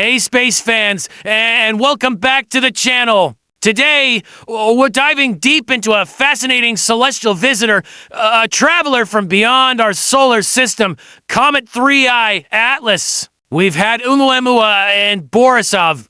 Hey space fans, and welcome back to the channel. Today, we're diving deep into a fascinating celestial visitor, a traveler from beyond our solar system, Comet 3I Atlas. We've had Oumuamua and Borisov.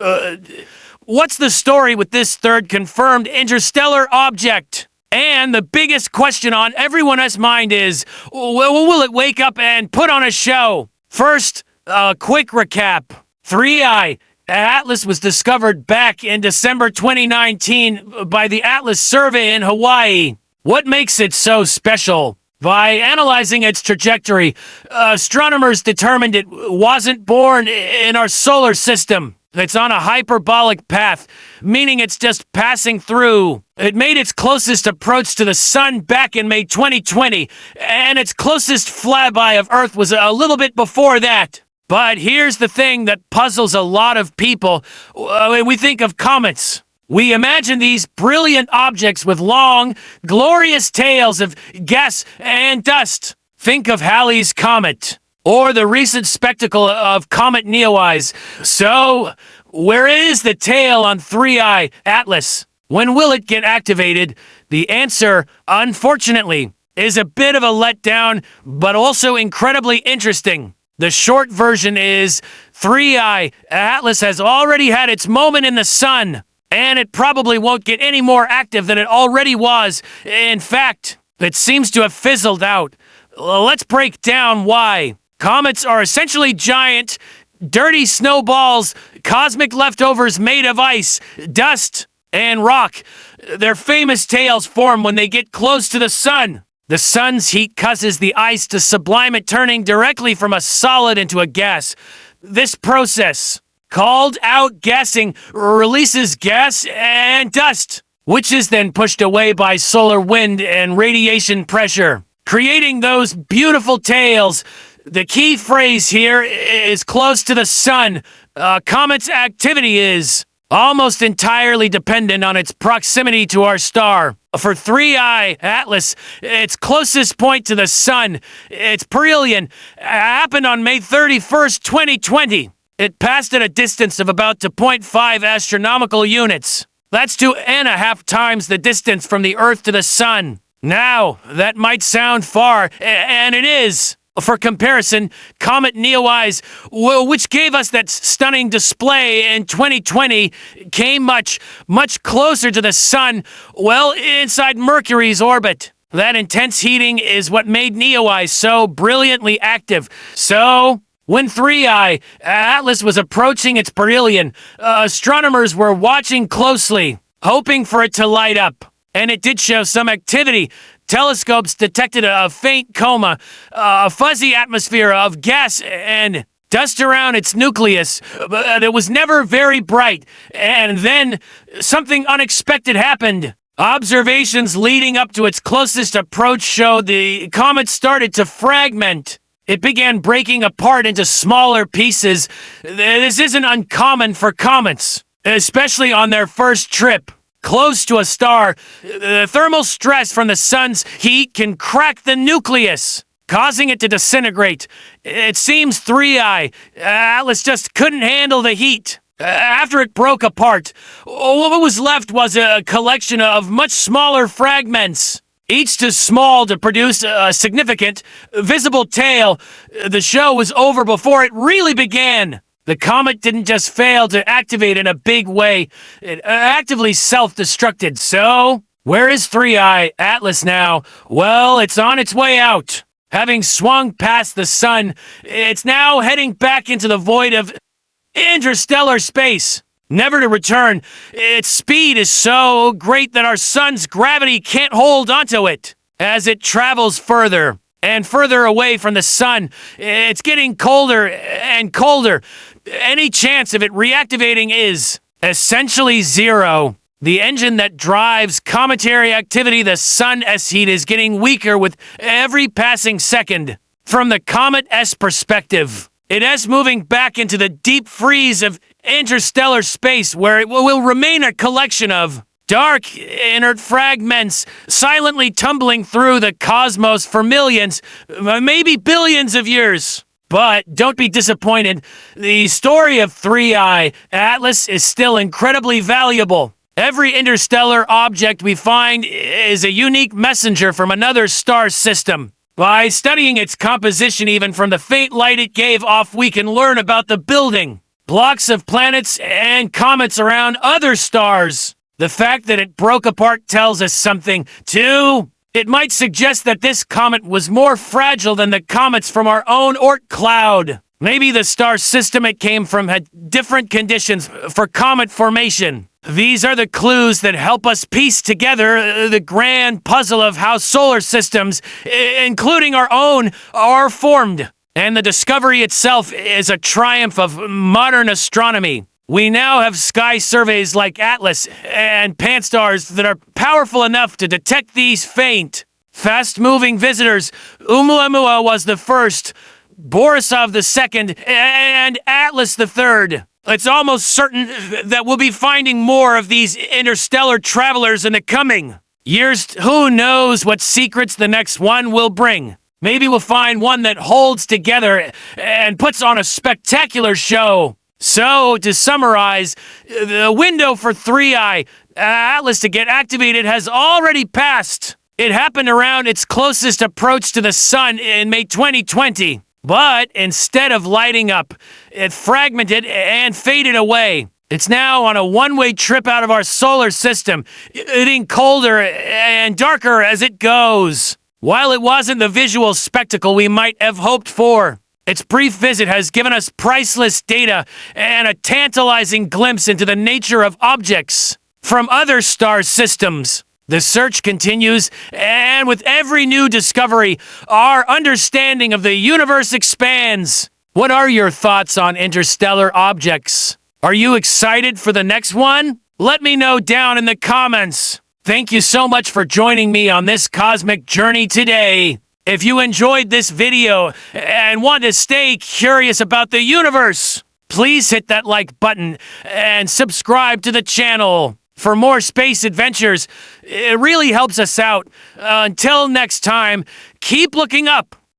What's the story with this third confirmed interstellar object? And the biggest question on everyone's mind is, will it wake up and put on a show? First, a quick recap. 3I Atlas was discovered back in December 2019 by the Atlas Survey in Hawaii. What makes it so special? By analyzing its trajectory, astronomers determined it wasn't born in our solar system. It's on a hyperbolic path, meaning it's just passing through. It made its closest approach to the sun back in May 2020, and its closest flyby of Earth was a little bit before that. But here's the thing that puzzles a lot of people. We think of comets. We imagine these brilliant objects with long, glorious tails of gas and dust. Think of Halley's Comet, or the recent spectacle of Comet Neowise. So, where is the tail on 3I Atlas? When will it get activated? The answer, unfortunately, is a bit of a letdown, but also incredibly interesting. The short version is 3I Atlas has already had its moment in the sun, and it probably won't get any more active than it already was. In fact, it seems to have fizzled out. Let's break down why. Comets are essentially giant, dirty snowballs, cosmic leftovers made of ice, dust, and rock. Their famous tails form when they get close to the sun. The sun's heat causes the ice to sublime it, turning directly from a solid into a gas. This process, called outgassing, releases gas and dust, which is then pushed away by solar wind and radiation pressure, creating those beautiful tails. The key phrase here is close to the sun. Comet's activity is almost entirely dependent on its proximity to our star. For 3I Atlas, its closest point to the sun, its perihelion, happened on May 31st, 2020. It passed at a distance of about 2.5 astronomical units. That's 2.5 times the distance from the Earth to the sun. Now, that might sound far, and it is. For comparison, Comet Neowise, which gave us that stunning display in 2020, came much closer to the sun, well, inside Mercury's orbit. That intense heating is what made Neowise so brilliantly active. So, when 3I Atlas was approaching its perihelion, astronomers were watching closely, hoping for it to light up. And it did show some activity. Telescopes detected a faint coma, a fuzzy atmosphere of gas and dust around its nucleus, but it was never very bright. And then something unexpected happened. Observations leading up to its closest approach showed the comet started to fragment. It began breaking apart into smaller pieces. This isn't uncommon for comets, especially on their first trip close to a star. The thermal stress from the sun's heat can crack the nucleus, causing it to disintegrate. It seems 3I Atlas just couldn't handle the heat. After it broke apart, what was left was a collection of much smaller fragments, each too small to produce a significant, visible tail. The show was over before it really began. The comet didn't just fail to activate in a big way, it actively self-destructed. So, where is 3I Atlas now? Well, it's on its way out. Having swung past the sun, it's now heading back into the void of interstellar space, never to return. Its speed is so great that our sun's gravity can't hold onto it. As it travels further and further away from the sun, it's getting colder and colder. Any chance of it reactivating is essentially zero. The engine that drives cometary activity, the sun's heat, is getting weaker with every passing second. From the Comet's perspective, it is moving back into the deep freeze of interstellar space, where it will remain a collection of dark, inert fragments silently tumbling through the cosmos for millions, maybe billions of years. But don't be disappointed. The story of 3i Atlas is still incredibly valuable. Every interstellar object we find is a unique messenger from another star system. By studying its composition, even from the faint light it gave off, we can learn about the building blocks of planets and comets around other stars. The fact that it broke apart tells us something, too. It might suggest that this comet was more fragile than the comets from our own Oort cloud. Maybe the star system it came from had different conditions for comet formation. These are the clues that help us piece together the grand puzzle of how solar systems, including our own, are formed. And the discovery itself is a triumph of modern astronomy. We now have sky surveys like Atlas and Pan-STARRS that are powerful enough to detect these faint, fast-moving visitors. Oumuamua was the first, Borisov the second, and Atlas the third. It's almost certain that we'll be finding more of these interstellar travelers in the coming years. Who knows what secrets the next one will bring? Maybe we'll find one that holds together and puts on a spectacular show. So, to summarize, the window for 3i Atlas to get activated has already passed. It happened around its closest approach to the sun in May 2020. But instead of lighting up, it fragmented and faded away. It's now on a one-way trip out of our solar system, getting colder and darker as it goes. While it wasn't the visual spectacle we might have hoped for, its brief visit has given us priceless data and a tantalizing glimpse into the nature of objects from other star systems. The search continues, and with every new discovery, our understanding of the universe expands. What are your thoughts on interstellar objects? Are you excited for the next one? Let me know down in the comments. Thank you so much for joining me on this cosmic journey today. If you enjoyed this video and want to stay curious about the universe, please hit that like button and subscribe to the channel for more space adventures. It really helps us out. Until next time, keep looking up.